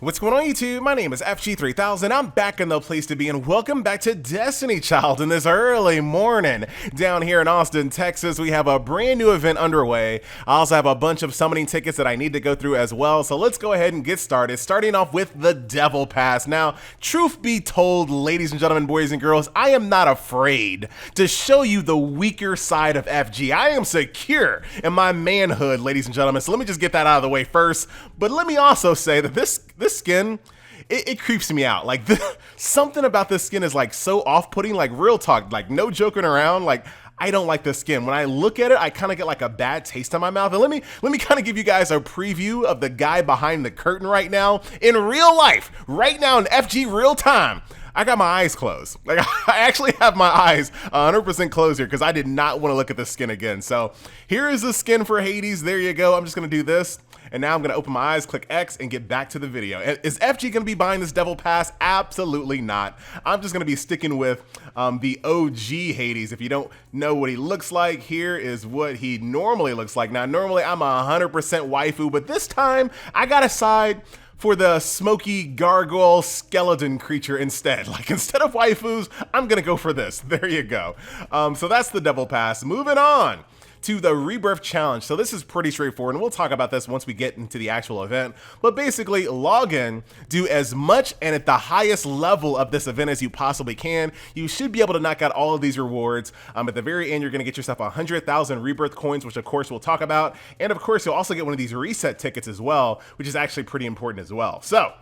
What's going on YouTube? My name is FG3000. I'm back in the place to be and welcome back to Destiny Child in this early morning. Down here in Austin, Texas, we have a brand new event underway. I also have a bunch of summoning tickets that I need to go through as well. So let's go ahead and get started. Starting off with the Devil Pass. Now, truth be told, ladies and gentlemen, boys and girls, I am not afraid to show you the weaker side of FG. I am secure in my manhood, ladies and gentlemen. So let me just get that out of the way first. But let me also say that this skin, it creeps me out. Like something about this skin is like so off-putting, like real talk, like no joking around. Like I don't like this skin. When I look at it, I kind of get like a bad taste in my mouth. And let me kind of give you guys a preview of the guy behind the curtain right now in real life, right now in FG real time. I got my eyes closed. Like I actually have my eyes 100% closed here because I did not want to look at the skin again. So here is the skin for Hades. There you go. I'm just going to do this. And now I'm going to open my eyes, click X, and get back to the video. Is FG going to be buying this Devil Pass? Absolutely not. I'm just going to be sticking with the OG Hades. If you don't know what he looks like, here is what he normally looks like. Now, normally I'm 100% waifu, but this time I got to side for the smoky gargoyle skeleton creature instead. Like instead of waifus, I'm going to go for this. There you go. So that's the Devil Pass. Moving on to the Rebirth Challenge. So this is pretty straightforward, and we'll talk about this once we get into the actual event. But basically, log in, do as much and at the highest level of this event as you possibly can. You should be able to knock out all of these rewards. At the very end, you're gonna get yourself 100,000 Rebirth coins, which of course we'll talk about. And of course, you'll also get one of these reset tickets as well, which is actually pretty important as well. So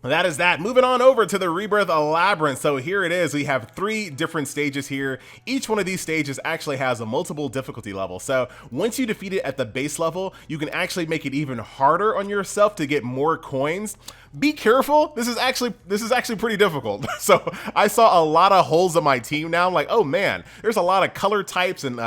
that is that. Moving on over to the Rebirth Labyrinth. So here it is. We have 3 different stages here. Each one of these stages actually has a multiple difficulty level. So once you defeat it at the base level, you can actually make it even harder on yourself to get more coins. Be careful. This is actually pretty difficult. So I saw a lot of holes in my team now. I'm like, oh man, there's a lot of color types and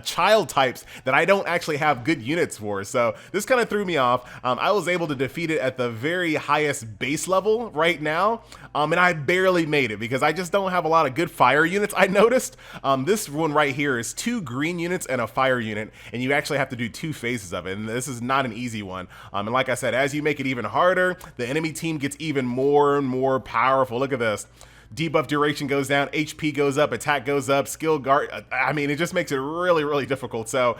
child types that I don't actually have good units for. So this kind of threw me off. I was able to defeat it at the very highest base level right now. And I barely made it because I just don't have a lot of good fire units. I noticed this one right here is 2 green units and a fire unit, and you actually have to do 2 phases of it. And this is not an easy one. And like I said, as you make it even harder, the enemy team gets even more and more powerful. Look at this. Debuff duration goes down, HP goes up, attack goes up, skill guard. I mean, it just makes it really, really difficult. So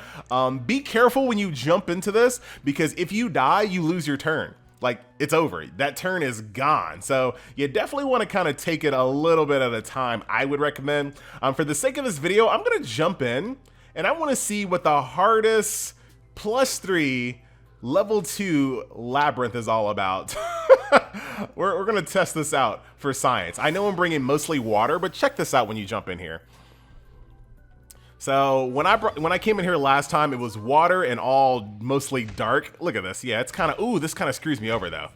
be careful when you jump into this because if you die, you lose your turn. Like it's over. That turn is gone. So you definitely want to kind of take it a little bit at a time. I would recommend. For the sake of this video, I'm going to jump in and I want to see what the hardest +3 level 2 labyrinth is all about. We're going to test this out for science. I know I'm bringing mostly water, but check this out when you jump in here. So when I came in here last time, it was water and all mostly dark. Look at this. Yeah, it's kind of, ooh, this kind of screws me over though.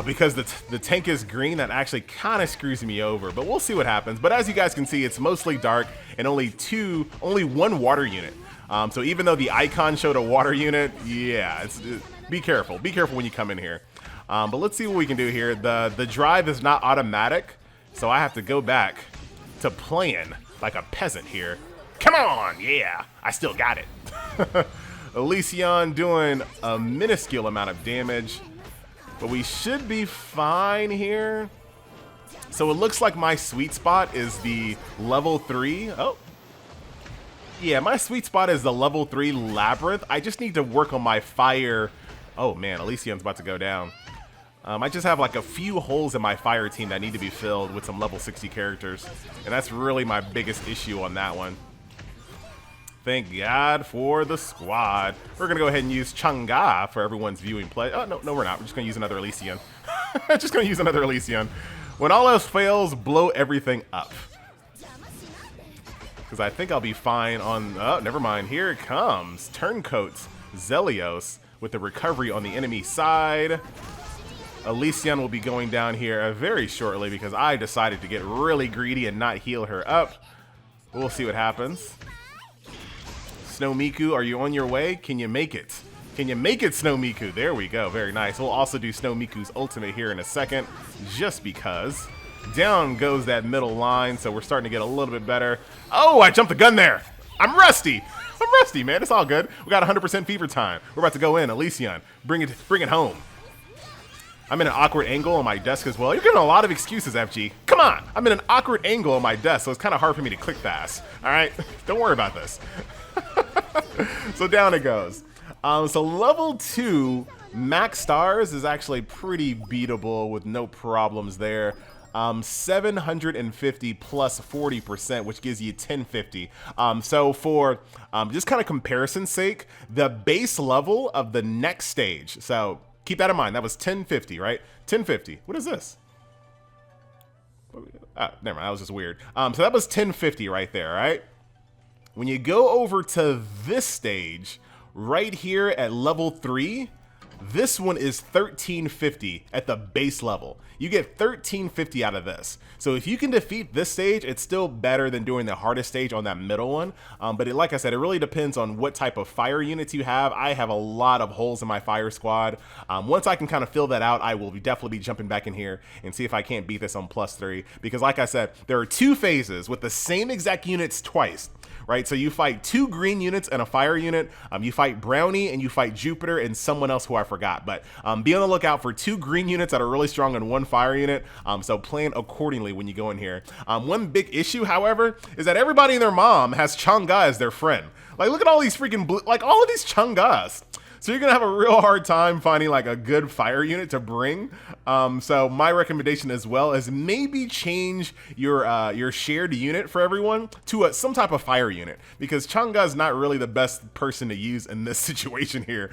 Because the tank is green, that actually kind of screws me over, but we'll see what happens. But as you guys can see, it's mostly dark and only 1 water unit. So even though the icon showed a water unit, yeah, be careful. Be careful when you come in here. But let's see what we can do here. The drive is not automatic, so I have to go back to playing like a peasant here. Come on, yeah, I still got it. Elysion doing a minuscule amount of damage, but we should be fine here. So it looks like my sweet spot is the level 3. Oh, yeah, my sweet spot is the level 3 labyrinth. I just need to work on my fire. Oh man, Elysion's about to go down. I just have like a few holes in my fire team that need to be filled with some level 60 characters. And that's really my biggest issue on that one. Thank God for the squad. We're going to go ahead and use Chang'e for everyone's viewing play. Oh, no, we're not. We're just going to use another Elysion. Just going to use another Elysion. When all else fails, blow everything up. Because I think I'll be fine on... Oh, never mind. Here it comes. Turncoats. Zelios with the recovery on the enemy side. Elysion will be going down here very shortly because I decided to get really greedy and not heal her up. We'll see what happens. Snow Miku, are you on your way? Can you make it? Can you make it, Snow Miku? There we go. Very nice. We'll also do Snow Miku's ultimate here in a second, just because. Down goes that middle line, so we're starting to get a little bit better. Oh, I jumped the gun there. I'm rusty. I'm rusty, man. It's all good. We got 100% fever time. We're about to go in. Elysion, bring it home. I'm in an awkward angle on my desk as well. You're getting a lot of excuses, FG. Come on. I'm in an awkward angle on my desk, so it's kind of hard for me to click fast. All right? Don't worry about this. So down it goes. So level 2 max stars is actually pretty beatable with no problems there. 750 plus 40%, which gives you 1050. So for just kind of comparison's sake, the base level of the next stage, so keep that in mind, that was 1050, right? 1050. What is this? Never mind, that was just weird. So that was 1050 right there, right? When you go over to this stage, right here at level 3, this one is 1350 at the base level. You get 1350 out of this. So if you can defeat this stage, it's still better than doing the hardest stage on that middle one. But like I said, it really depends on what type of fire units you have. I have a lot of holes in my fire squad. Once I can kind of fill that out, I will definitely be jumping back in here and see if I can't beat this on +3. Because like I said, there are 2 phases with the same exact units twice. Right, so you fight 2 green units and a fire unit. You fight Brownie and you fight Jupiter and someone else who I forgot. But be on the lookout for 2 green units that are really strong and 1 fire unit. So plan accordingly when you go in here. One big issue, however, is that everybody and their mom has Chang'e as their friend. Like, look at all these freaking blue, like all of these Chang'es. So you're gonna have a real hard time finding like a good fire unit to bring. So my recommendation as well is maybe change your shared unit for everyone to some type of fire unit, because Chang'e is not really the best person to use in this situation here.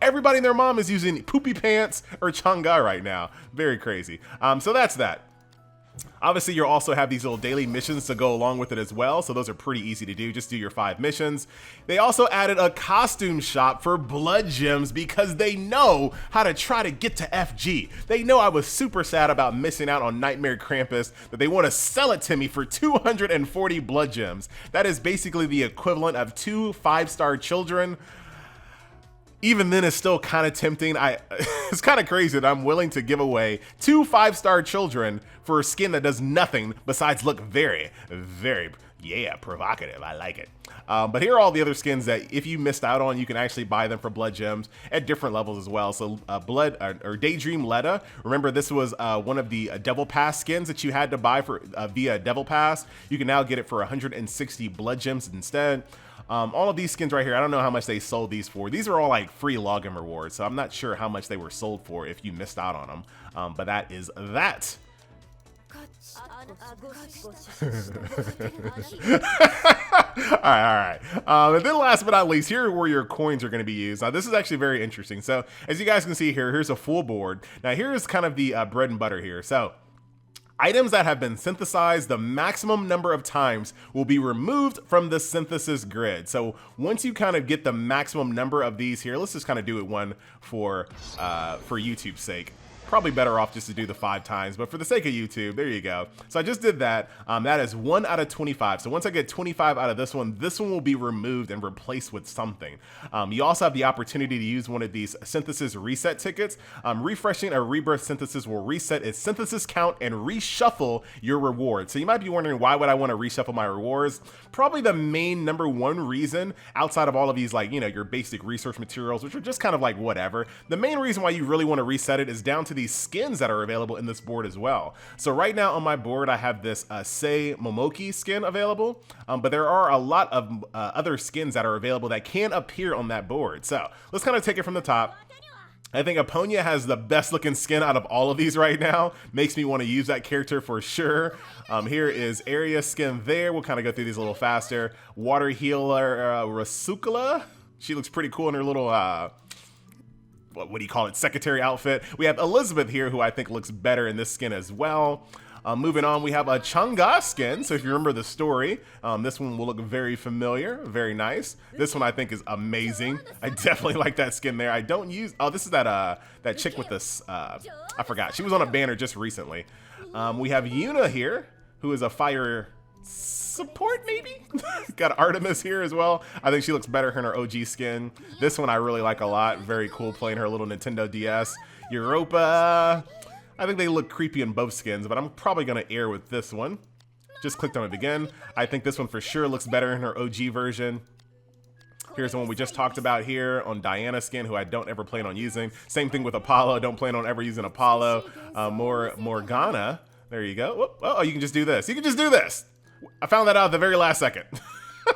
Everybody and their mom is using Poopy Pants or Chang'e right now. Very crazy. So that's that. Obviously, you'll also have these little daily missions to go along with it as well, so those are pretty easy to do. Just do your 5 missions. They also added a costume shop for blood gems because they know how to try to get to FG. They know I was super sad about missing out on Nightmare Krampus, that they want to sell it to me for 240 blood gems. That is basically the equivalent of 2 5-star children. Even then, it's still kind of tempting. It's kind of crazy that I'm willing to give away 2 5-star children for a skin that does nothing besides look very, very, yeah, provocative. I like it. But here are all the other skins that if you missed out on, you can actually buy them for blood gems at different levels as well. So Blood or Daydream Letta, remember this was one of the Devil Pass skins that you had to buy for via Devil Pass. You can now get it for 160 blood gems instead. All of these skins right here, I don't know how much they sold these for. These are all like free login rewards, so I'm not sure how much they were sold for if you missed out on them. But that is that. All right. And then last but not least, here are where your coins are going to be used. Now, this is actually very interesting. So as you guys can see here, here's a full board. Now, here's kind of the bread and butter here. So items that have been synthesized the maximum number of times will be removed from the synthesis grid. So once you kind of get the maximum number of these here, let's just kind of do it one for YouTube's sake. Probably better off just to do the 5 times, but for the sake of YouTube, there you go. So I just did that. That is 1 out of 25. So once I get 25 out of this one will be removed and replaced with something. You also have the opportunity to use one of these synthesis reset tickets. Refreshing a rebirth synthesis will reset its synthesis count and reshuffle your reward. So you might be wondering, why would I want to reshuffle my rewards? Probably the main #1 reason, outside of all of these, like, you know, your basic research materials, which are just kind of like whatever. The main reason why you really want to reset it is down to these skins that are available in this board as well. So right now on my board, I have this Sei Momoki skin available, but there are a lot of other skins that are available that can appear on that board. So let's kind of take it from the top. I think Epona has the best looking skin out of all of these right now. Makes me want to use that character for sure. Here is Area skin there. We'll kind of go through these a little faster. Water Healer Rasukala. She looks pretty cool in her little what do you call it, secretary outfit. We have Elizabeth here, who I think looks better in this skin as well. Moving on, we have a Chang'e skin. So if you remember the story, this one will look very familiar, very nice. This one I think is amazing. I definitely like that skin there. I don't use, oh, this is that chick with this, I forgot. She was on a banner just recently. We have Yuna here, who is a fire support, maybe? Got Artemis here as well. I think she looks better in her OG skin. This one I really like a lot. Very cool playing her little Nintendo DS. Europa. I think they look creepy in both skins, but I'm probably going to err with this one. Just clicked on it again. I think this one for sure looks better in her OG version. Here's the one we just talked about here on Diana skin, who I don't ever plan on using. Same thing with Apollo. Don't plan on ever using Apollo. Morgana. There you go. Whoop. Oh, you can just do this. You can just do this. I found that out at the very last second.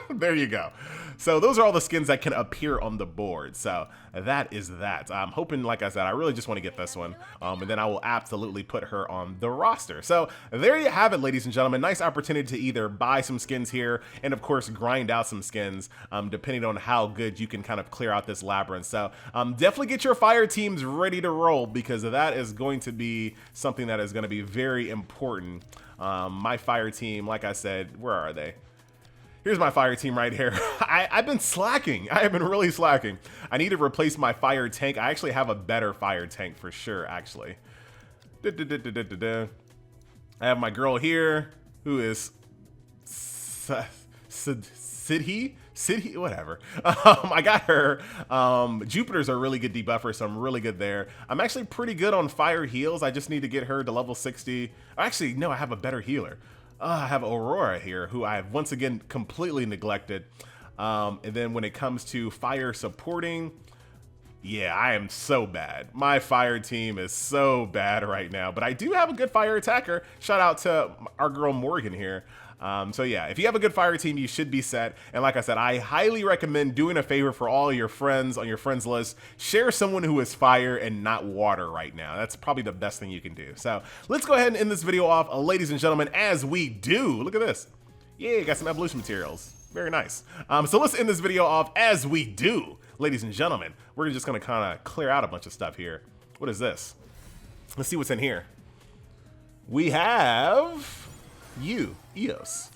There you go. So those are all the skins that can appear on the board. So that is that. I'm hoping, like I said, I really just want to get this one. And then I will absolutely put her on the roster. So there you have it, ladies and gentlemen. Nice opportunity to either buy some skins here and, of course, grind out some skins, depending on how good you can kind of clear out this labyrinth. So definitely get your fire teams ready to roll, because that is going to be something that is going to be very important. My fire team, like I said, where are they? Here's my fire team right here. I've been slacking. I have been really slacking. I need to replace my fire tank. I actually have a better fire tank for sure, actually. I have my girl here, who is Sidhi, whatever. I got her. Jupiter's a really good debuffer, so I'm really good there. I'm actually pretty good on fire heals. I just need to get her to level 60. Actually, no, I have a better healer. I have Aurora here, who I have once again completely neglected. And then when it comes to fire supporting, yeah, I am so bad. My fire team is so bad right now, but I do have a good fire attacker. Shout out to our girl Morgan here. So yeah, if you have a good fire team, you should be set. And like I said, I highly recommend doing a favor for all your friends on your friends list. Share someone who is fire and not water right now. That's probably the best thing you can do. So let's go ahead and end this video off, ladies and gentlemen, as we do. Look at this. Yeah, got some evolution materials. Very nice. So let's end this video off as we do, ladies and gentlemen. We're just gonna kind of clear out a bunch of stuff here. What is this? Let's see what's in here. We have Eos.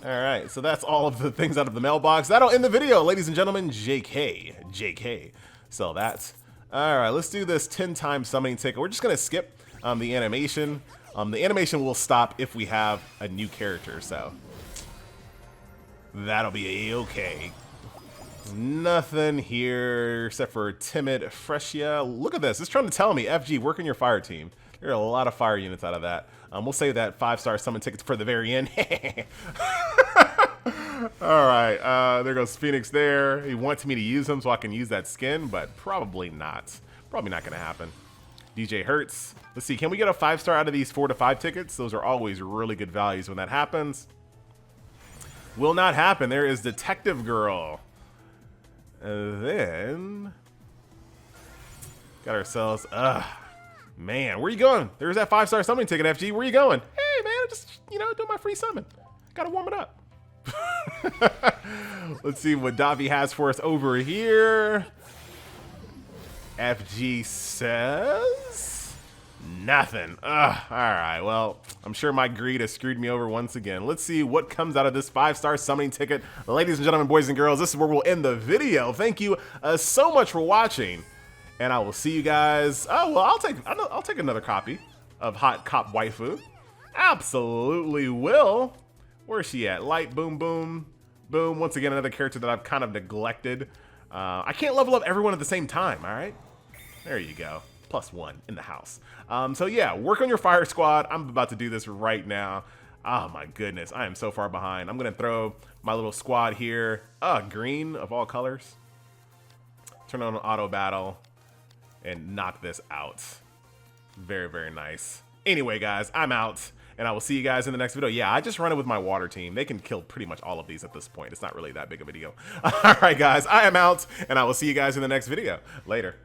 All right, so that's all of the things out of the mailbox. That'll end the video, ladies and gentlemen. JK. So that's all right. Let's do this 10-time summoning ticket. We're just gonna skip the animation. The animation will stop if we have a new character, so that'll be okay. Nothing here except for timid Freshia. Look at this. It's trying to tell me, FG, work on your fire team. There are a lot of fire units out of that. We'll save that 5-star summon tickets for the very end. All right, there goes Phoenix there. He wants me to use him so I can use that skin, but probably not. Probably not gonna happen. DJ Hertz. Let's see, can we get a 5-star out of these 4 to 5 tickets? Those are always really good values when that happens. Will not happen. There is Detective Girl. And then got ourselves, man, where you going? There's that 5-star summoning ticket, FG. Where you going? Hey, man, I'm just, doing my free summon. Gotta warm it up. Let's see what Davi has for us over here. FG says nothing. All right, well, I'm sure my greed has screwed me over once again. Let's see what comes out of this 5-star summoning ticket. Ladies and gentlemen, boys and girls, this is where we'll end the video. Thank you so much for watching. And I will see you guys. Oh, well, I'll take another copy of Hot Cop Waifu. Absolutely will. Where is she at? Light, boom, boom, boom. Once again, another character that I've kind of neglected. I can't level up everyone at the same time, all right? There you go. +1 in the house. So yeah, work on your fire squad. I'm about to do this right now. Oh my goodness, I am so far behind. I'm gonna throw my little squad here. Green of all colors. Turn on auto battle and knock this out. Very, very nice. Anyway, guys, I'm out, and I will see you guys in the next video. Yeah, I just run it with my water team. They can kill pretty much all of these at this point. It's not really that big of a deal. All right, guys, I am out, and I will see you guys in the next video. Later.